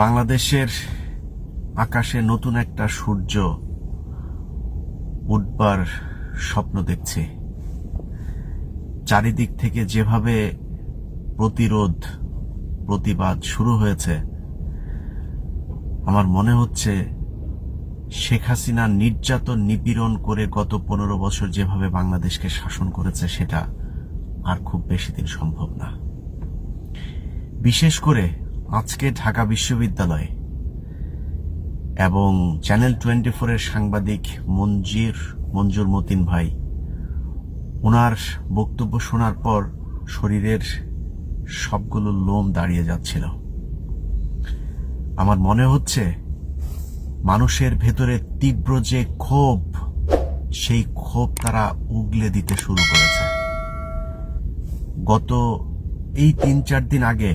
বাংলাদেশের আকাশে নতুন একটা সূর্য উঠবার স্বপ্ন দেখছি। চারিদিক থেকে যেভাবে প্রতিরোধ প্রতিবাদ শুরু হয়েছে, আমার মনে হচ্ছে শেখ হাসিনা নির্যাতন নিপীড়ন করে গত 15 বছর যেভাবে বাংলাদেশকে শাসন করেছে সেটা আর খুব বেশি দিন সম্ভব না। বিশেষ করে আজকে ঢাকা বিশ্ববিদ্যালয় এবং চ্যানেল 24 এর সাংবাদিক মঞ্জুর মতিন ভাই, ওনার বক্তব্য শোনার পর শরীরের সবগুলো লোম দাঁড়িয়ে যাচ্ছিল। আমার মনে হচ্ছে মানুষের ভেতরে তীব্র যে ক্ষোভ, সেই ক্ষোভ তারা উগলে দিতে শুরু করেছে। গত এই 3-4 দিন আগে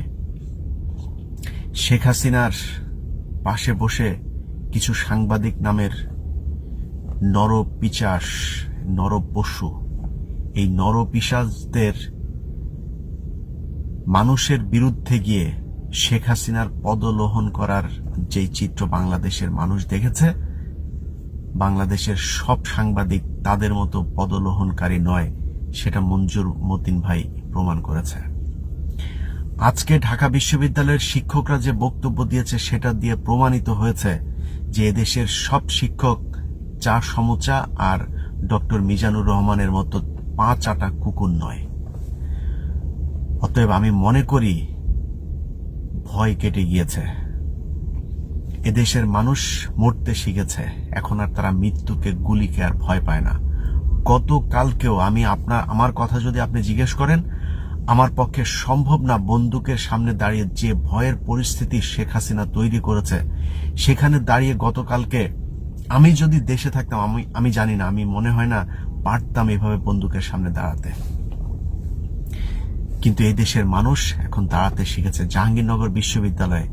শেখ হাসিনার পাশে বসে কিছু সাংবাদিক নামের নরপিশাচ, নরপশু, এই নরপিশাচদের মানুষের বিরুদ্ধে গিয়ে শেখ হাসিনার পদলোহন করার যেই চিত্র বাংলাদেশের মানুষ দেখেছে, বাংলাদেশের সব সাংবাদিক তাদের মতো পদলোহনকারী নয়, সেটা মঞ্জুর মতিন ভাই প্রমাণ করেছে। আজকে ঢাকা বিশ্ববিদ্যালয়ের শিক্ষকরা যে বক্তব্য দিয়েছে সেটা দিয়ে প্রমাণিত হয়েছে যে এদেশের সব শিক্ষক চা সমুচা আর ডক্টর মিজানুর রহমানের মতো 5 আটা কুকুর নয়। অতএব আমি মনে করি ভয় কেটে গিয়েছে, এদেশের মানুষ মরতে শিখেছে, এখন আর তারা মৃত্যুকে, গুলিকে আর ভয় পায় না। গতকালকেও আমার কথা যদি আপনি জিজ্ঞেস করেন, আমার পক্ষে সম্ভব না বন্দুকের সামনে দাঁড়িয়ে যে ভয়ের পরিস্থিতি শেখ হাসিনা তৈরি করেছে, সেখানে দাঁড়িয়ে গতকালকে আমি যদি দেশে থাকতাম, আমি জানি না, আমি মনে হয় না পারতাম এভাবে বন্দুকের সামনে দাঁড়াতে। কিন্তু এই দেশের মানুষ এখন দাঁড়াতে শিখেছে। জাহাঙ্গীরনগর বিশ্ববিদ্যালয়,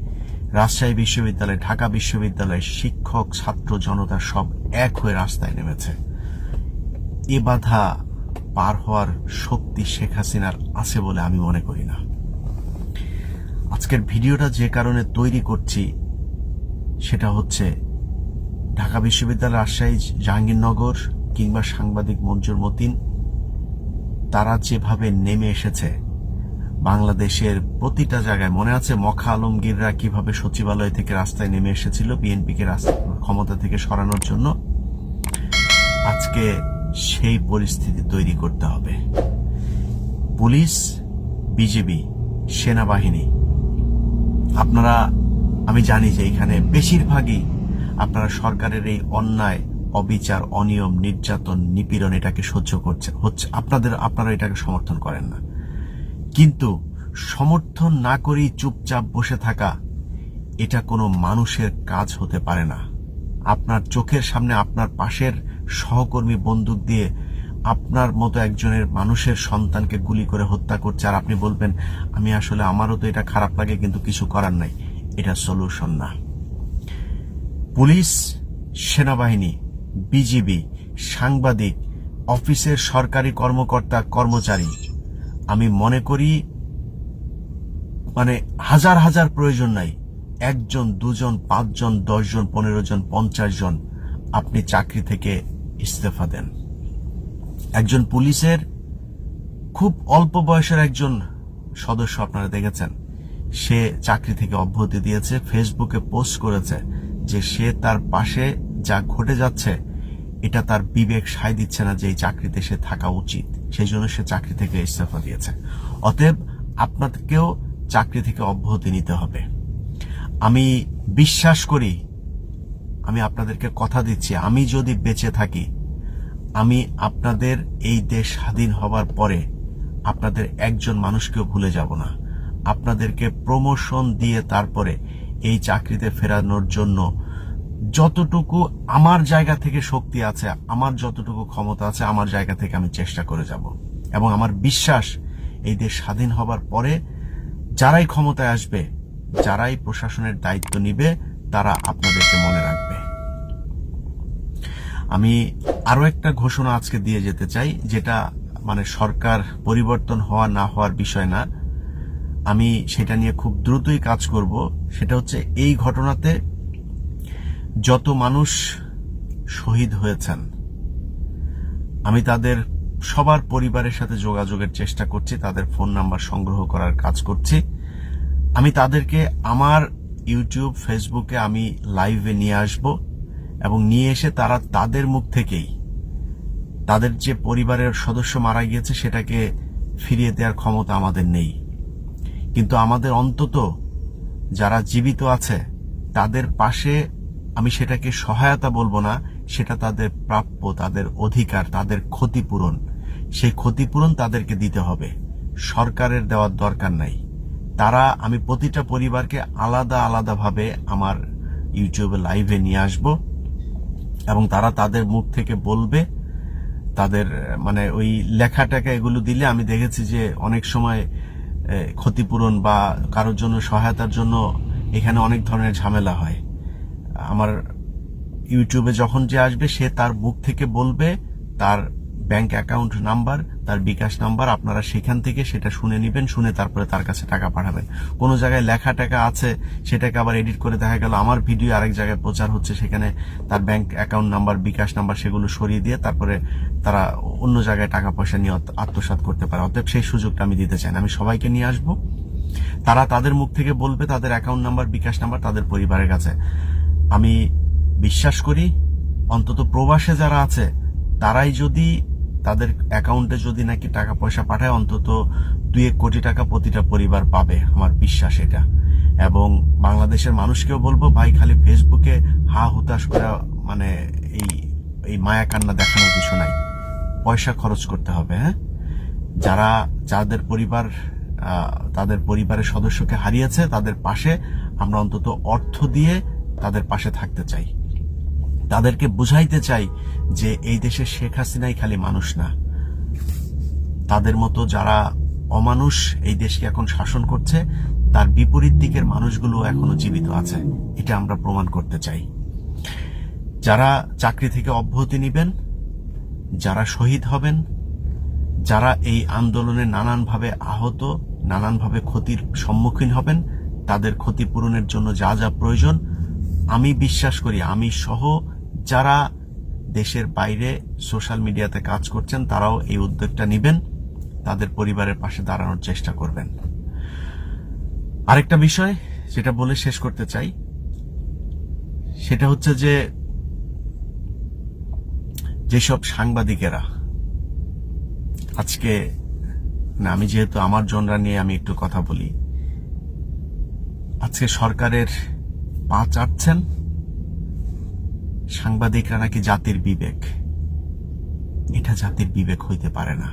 রাজশাহী বিশ্ববিদ্যালয়, ঢাকা বিশ্ববিদ্যালয়, শিক্ষক ছাত্র জনতা সব এক হয়ে রাস্তায় নেমেছে। এ বাধা পার হওয়ার শক্তি শেখ হাসিনার আছে বলে আমি মনে করি না। আজকের ভিডিওটা যে কারণে তৈরি করছি সেটা হচ্ছে ঢাকা বিশ্ববিদ্যালয়, রাজশাহী, জাহাঙ্গীরনগর কিংবা সাংবাদিক মঞ্জুর মতিন, তারা যেভাবে নেমে এসেছে বাংলাদেশের প্রতিটা জায়গায়। মনে আছে মখা আলমগীররা কিভাবে সচিবালয় থেকে রাস্তায় নেমে এসেছিল বিএনপিকে ক্ষমতা থেকে সরানোর জন্য? আজকে সেই পরিস্থিতি তৈরি করতে হবে। পুলিশ, বিজিবি, সেনাবাহিনী, আপনারা, আমি জানি যে এখানে বেশিরভাগই আপনারা সরকারের এই অন্যায়, অবিচার, অনিয়ম, নির্যাতন, নিপীড়ন এটাকে সহ্য হচ্ছে, আপনারা এটাকে সমর্থন করেন না। কিন্তু সমর্থন না করেই চুপচাপ বসে থাকা, এটা কোনো মানুষের কাজ হতে পারে না। আপনার চোখের সামনে আপনার পাশের সহকর্মী বন্দুক দিয়ে আপনার মতো একজনের মানুষের সন্তানকে গুলি করে হত্যা করছে, আর আপনি বলবেন আমারও তো এটা খারাপ লাগে কিন্তু কিছু করার নাই। এটা সলিউশন না। পুলিশ, সেনাবাহিনী, বিজিবি, সাংবাদিক, অফিসের সরকারি কর্মকর্তা কর্মচারী, আমি মনে করি হাজার হাজার প্রয়োজন নাই, 1 জন, 2 জন, 5 জন, 10 জন, 15 জন, 50 জন আপনি চাকরি থেকে ইস্তফা দেন। একজন পুলিশের খুব অল্প বয়সের একজন সদস্য আপনারা দেখেছেন, সে চাকরি থেকে অব্যাহতি দিয়েছে, ফেসবুকে পোস্ট করেছে যে সে তার পাশে যা ঘটে যাচ্ছে এটা তার বিবেক সায় দিচ্ছে না যে এই চাকরিতে সে থাকা উচিত, সেই জন্য সে চাকরি থেকে ইস্তফা দিয়েছে। অতএব আপনাদেরকেও চাকরি থেকে অব্যাহতি নিতে হবে। আমি বিশ্বাস করি, আমি আপনাদেরকে কথা দিচ্ছি, আমি যদি বেঁচে থাকি, আমি আপনাদের এই দেশ স্বাধীন হবার পরে আপনাদের একজন মানুষকেও ভুলে যাব না। আপনাদেরকে প্রমোশন দিয়ে তারপরে এই চাকরিতে ফেরানোর জন্য যতটুকু আমার জায়গা থেকে শক্তি আছে, আমার যতটুকু ক্ষমতা আছে, আমার জায়গা থেকে আমি চেষ্টা করে যাব। এবং আমার বিশ্বাস এই দেশ স্বাধীন হবার পরে যারাই ক্ষমতায় আসবে, যারাই প্রশাসনের দায়িত্ব নিবে, তারা আপনাদেরকে মনে রাখবে। আমি আরো একটা ঘোষণা আজকে দিয়ে যেতে চাই, যেটা সরকার পরিবর্তন হওয়া না হওয়ার বিষয় না। আমি সেটা নিয়ে খুব দ্রুতই কাজ করব। সেটা হচ্ছে এই ঘটনাতে যত মানুষ শহীদ হয়েছেন, আমি তাদের সবার পরিবারের সাথে যোগাযোগের চেষ্টা করছি, তাদের ফোন নাম্বার সংগ্রহ করার কাজ করছি। আমি তাদেরকে আমার ইউটিউব, ফেসবুকে আমি লাইভে নিয়ে আসব এবং নিয়ে এসে তারা তাদের মুখ থেকেই তাদের যে পরিবারের সদস্য মারা গিয়েছে সেটাকে ফিরিয়ে দেওয়ার ক্ষমতা আমাদের নেই, কিন্তু আমাদের অন্তত যারা জীবিত আছে তাদের পাশে, আমি সেটাকে সহায়তা বলবো না, সেটা তাদের প্রাপ্য, তাদের অধিকার, তাদের ক্ষতিপূরণ, সেই ক্ষতিপূরণ তাদেরকে দিতে হবে। সরকারের দেওয়ার দরকার নাই। তারা, আমি প্রতিটা পরিবারকে আলাদা আলাদাভাবে আমার ইউটিউবে লাইভে নিয়ে আসব এবং তারা তাদের মুখ থেকে বলবে। তাদের মানে ওই লেখাটাকে এগুলো দিলে আমি দেখেছি যে অনেক সময় ক্ষতিপূরণ বা কারোর জন্য সহায়তার জন্য এখানে অনেক ধরনের ঝামেলা হয়। আমার ইউটিউবে যখন যে আসবে সে তার মুখ থেকে বলবে তার ব্যাংক অ্যাকাউন্ট নাম্বার, তার বিকাশ নাম্বার, আপনারা সেখান থেকে সেটা শুনে নেবেন, শুনে তারপরে তার কাছে টাকা পাঠাবেন। কোনো জায়গায় লেখা টাকা আছে, সেটাকে আবার এডিট করে দেখা গেল আমার ভিডিও আরেক জায়গায় প্রচার হচ্ছে, সেখানে তার ব্যাংক অ্যাকাউন্ট নাম্বার, বিকাশ নাম্বার সেগুলো সরিয়ে দিয়ে তারপরে তারা অন্য জায়গায় টাকা পয়সা নিয়ে আত্মসাৎ করতে পারে। অতএব সেই সুযোগটা আমি দিতে চাই না। আমি সবাইকে নিয়ে আসবো, তারা তাদের মুখ থেকে বলবে তাদের অ্যাকাউন্ট নাম্বার, বিকাশ নাম্বার তাদের পরিবারের কাছে। আমি বিশ্বাস করি অন্তত প্রবাসে যারা আছে তারাই যদি তাদের অ্যাকাউন্টে যদি নাকি টাকা পয়সা পাঠায়, অন্তত 2-1 কোটি টাকা প্রতিটা পরিবার পাবে, আমার বিশ্বাস এটা। এবং বাংলাদেশের মানুষকেও বলবো, ভাই খালি ফেসবুকে হা হুতাশ করে মানে এই মায়া কান্না দেখানোর কিছু নাই, পয়সা খরচ করতে হবে। হ্যাঁ, যাদের পরিবার তাদের পরিবারের সদস্যকে হারিয়েছে তাদের পাশে আমরা অন্তত অর্থ দিয়ে তাদের পাশে থাকতে চাই, তাদেরকে বুঝাইতে চাই যে এই দেশে শেখ হাসিনাই খালি মানুষ না, তাদের মতো যারা অমানুষ এই দেশকে এখন শাসন করছে তার বিপরীত দিকের মানুষগুলো এখনো জীবিত আছে, এটা আমরা প্রমাণ করতে চাই। যারা চাকরি থেকে অব্যাহতি নেবেন, যারা শহীদ হবেন, যারা এই আন্দোলনে নানানভাবে আহত, নানানভাবে ক্ষতির সম্মুখীন হবেন, তাদের ক্ষতিপূরণের জন্য যা যা প্রয়োজন, আমি বিশ্বাস করি আমি সহ যারা দেশের বাইরে সোশ্যাল মিডিয়াতে কাজ করছেন তারাও এই উদ্যোগটা নেবেন, তাদের পরিবারের পাশে দাঁড়ানোর চেষ্টা করবেন। আরেকটা বিষয় যেটা বলে শেষ করতে চাই সেটা হচ্ছে যে যেসব সাংবাদিকেরা আজকে, না আমি যেহেতু আমার জনরা নিয়ে আমি একটু কথা বলি, আজকে সরকারের পা চাটছেন, সাংবাদিকরা নাকি জাতির বিবেক। এটা জাতির বিবেক হইতে পারে না।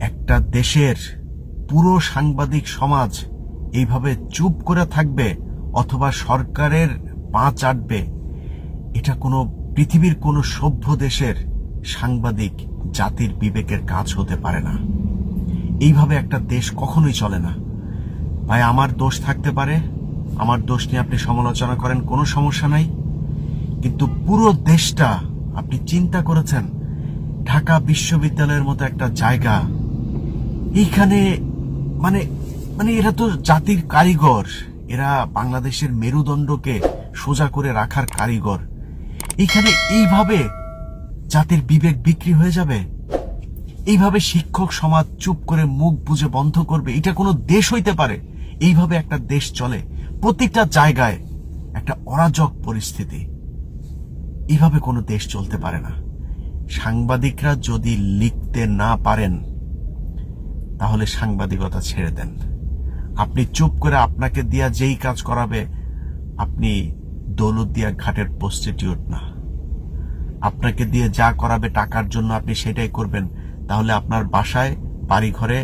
একটা দেশের পুরো সাংবাদিক সমাজ এইভাবে চুপ করে থাকবে অথবা সরকারের পা চাটবে, এটা কোনো পৃথিবীর কোনো সভ্য দেশের সাংবাদিক জাতির বিবেকের কাজ হতে পারে না। এইভাবে একটা দেশ কখনোই চলে না। ভাই আমার দোষ থাকতে পারে, আমার দোষ নিয়ে আপনি সমালোচনা করেন, কোনো সমস্যা নাই, কিন্তু পুরো দেশটা আপনি চিন্তা করেছেন, ঢাকা বিশ্ববিদ্যালয়ের মতো একটা জায়গা, এইখানে মানে মানে এরা তো জাতির কারিগর, এরা বাংলাদেশের মেরুদণ্ডকে সোজা করে রাখার কারিগর, এইখানে এইভাবে জাতির বিবেক বিক্রি হয়ে যাবে, এইভাবে শিক্ষক সমাজ চুপ করে মুখ বুজে বন্ধ করবে, এটা কোনো দেশ হইতে পারে? এইভাবে একটা দেশ চলে, প্রতিটা জায়গায় একটা অরাজক পরিস্থিতি, এইভাবে কোনো দেশ চলতে পারে না। সাংবাদিকরা যদি লিখতে না পারেন তাহলে সাংবাদিকতা ছেড়ে দেন। আপনি চুপ করে আপনাকে দিয়া যেই কাজ করাবে, আপনি দৌলতদিয়া ঘাটের প্রস্টিটিউট না, আপনাকে দিয়ে যা করাবে টাকার জন্য আপনি সেটাই করবেন, তাহলে আপনার বাসায় বাড়ি ঘরে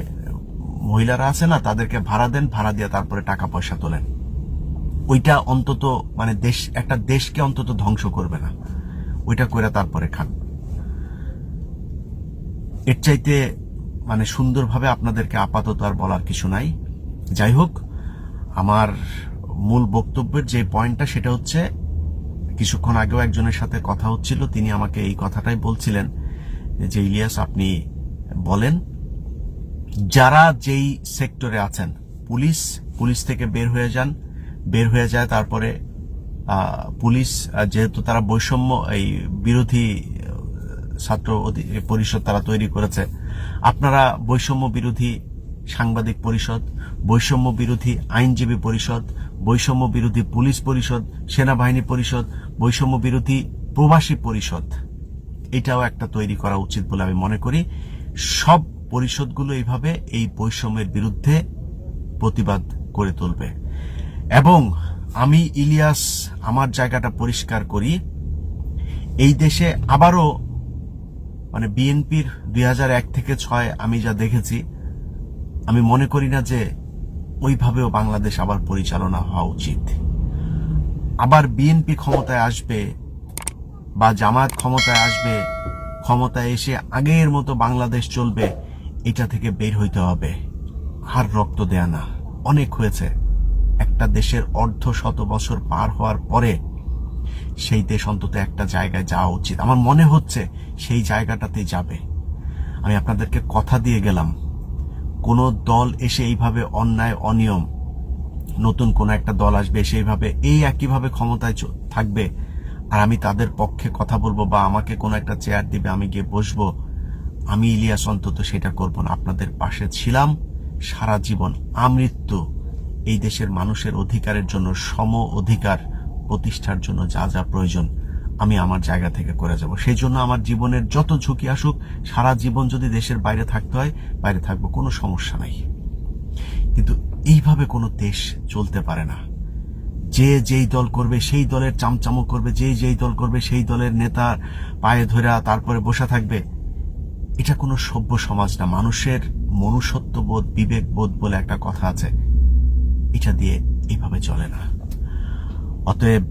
মহিলারা আছে না, তাদেরকে ভাড়া দেন, ভাড়া দিয়ে তারপরে টাকা পয়সা তোলেন। ওইটা অন্তত মানে একটা দেশকে অন্তত ধ্বংস করবে না, ওইটা করে তারপরে খান। এর চাইতে মানে সুন্দরভাবে আপনাদেরকে আপাতত আর বলার কিছু নাই। যাই হোক, আমার মূল বক্তব্যের যে পয়েন্টটা সেটা হচ্ছে, কিছুক্ষণ আগেও একজনের সাথে কথা হচ্ছিল, তিনি আমাকে এই কথাটাই বলছিলেন যে ইলিয়াস আপনি বলেন যারা যেই সেক্টরে আছেন পুলিশ থেকে বের হয়ে যায়। তারপরে পুলিশ যেহেতু তারা বৈষম্য এই বিরোধী ছাত্র পরিষদ তারা তৈরি করেছে, আপনারা বৈষম্য বিরোধী সাংবাদিক পরিষদ, বৈষম্য বিরোধী আইনজীবী পরিষদ, বৈষম্য বিরোধী পুলিশ পরিষদ, সেনাবাহিনী পরিষদ, বৈষম্য বিরোধী প্রবাসী পরিষদ, এটাও একটা তৈরি করা উচিত বলে আমি মনে করি। সব পরিষদগুলো এইভাবে এই বৈষম্যের বিরুদ্ধে প্রতিবাদ করে তুলবে। এবং আমি ইলিয়াস আমার জায়গাটা পরিষ্কার করি, এই দেশে আবারও মানে বিএনপির 2001 থেকে 6 আমি যা দেখেছি, আমি মনে করি না যে ওইভাবেও বাংলাদেশ আবার পরিচালনা হওয়া উচিত। আবার বিএনপি ক্ষমতায় আসবে বা জামায়াত ক্ষমতায় আসবে, ক্ষমতায় এসে আগের মতো বাংলাদেশ চলবে, এটা থেকে বের হইতে হবে। আর রক্ত দেয়া না, অনেক হয়েছে। একটা দেশের 150 বছর পার হওয়ার পরে সেই দেশ অন্তত একটা জায়গায় যাওয়া উচিত। আমার মনে হচ্ছে সেই জায়গাটাতেই যাবে। আমি আপনাদেরকে কথা দিয়ে গেলাম, কোন দল এসে এইভাবে অন্যায় অনিয়ম, নতুন কোন একটা দল আসবে এসে এইভাবে এই একইভাবে ক্ষমতায় থাকবে, আর আমি তাদের পক্ষে কথা বলবো বা আমাকে কোন একটা চেয়ার দিবে আমি গিয়ে বসবো, আমি ইলিয়াস অন্তত সেটা করব না। আপনাদের পাশে ছিলাম সারা জীবন, আমৃত্যু এই দেশের মানুষের অধিকারের জন্য, সম অধিকার প্রতিষ্ঠার জন্য যা যা প্রয়োজন আমি আমার জায়গা থেকে করে যাব। সেই জন্য আমার জীবনের যত ঝুঁকি আসুক, সারা জীবন যদি দেশের বাইরে থাকতে হয় বাইরে থাকবো, কোনো সমস্যা নাই। কিন্তু এইভাবে কোনো দেশ চলতে পারে না। যে যেই দল করবে সেই দলের চামচামো করবে, যেই দল করবে সেই দলের নেতার পায়ে ধরা তারপরে বসে থাকবে। এটা কোনো সভ্য সমাজ না। মানুষের মনুষ্যত্ববোধ, বিবেকবোধ বলে একটা কথা আছে, এটা দিয়ে এইভাবে চলে না। অতএব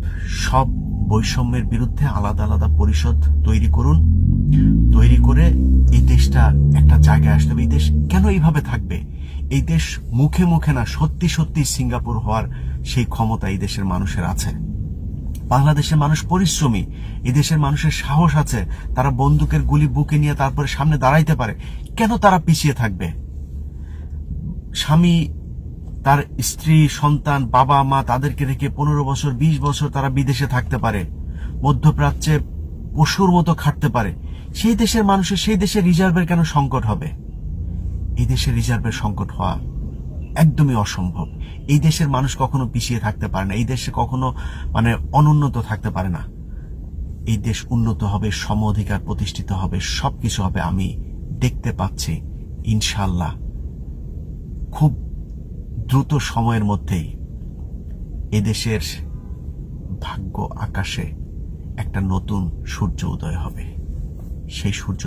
সব বৈষম্যের বিরুদ্ধে আলাদা আলাদা পরিষদ তৈরি করুন, তৈরি করে এই দেশটা একটা জায়গায় আসতে হবে। এই দেশ কেন এইভাবে থাকবে? এই দেশ মুখে মুখে না, সত্যি সত্যি সিঙ্গাপুর হওয়ার সেই ক্ষমতা এই দেশের মানুষের আছে। বাংলাদেশের মানুষ পরিশ্রমী, এই দেশের মানুষের সাহস আছে, তারা বন্দুকের গুলি বুকে নিয়ে তারপরে সামনে দাঁড়াইতে পারে। কেন তারা পিছিয়ে থাকবে? স্বামী, তার স্ত্রী, সন্তান, বাবা মা তাদেরকে রেখে 15 বছর 20 বছর তারা বিদেশে থাকতে পারে, মধ্যপ্রাচ্যে পশুর মতো খাটতে পারে। সেই দেশের মানুষের সেই দেশের রিজার্ভের কেন সংকট হবে? এই দেশের রিজার্ভের সংকট হওয়া একদমই অসম্ভব। এই দেশের মানুষ কখনো পিছিয়ে থাকতে পারে না, এই দেশে কখনো মানে অনুন্নত থাকতে পারে না। এই দেশ উন্নত হবে, সম অধিকার প্রতিষ্ঠিত হবে, সবকিছু হবে। আমি দেখতে পাচ্ছি ইনশাআল্লাহ খুব দ্রুত সময়ের মধ্যেই এদেশের ভাগ্য আকাশে একটা নতুন সূর্য উদয় হবে। সেই সূর্য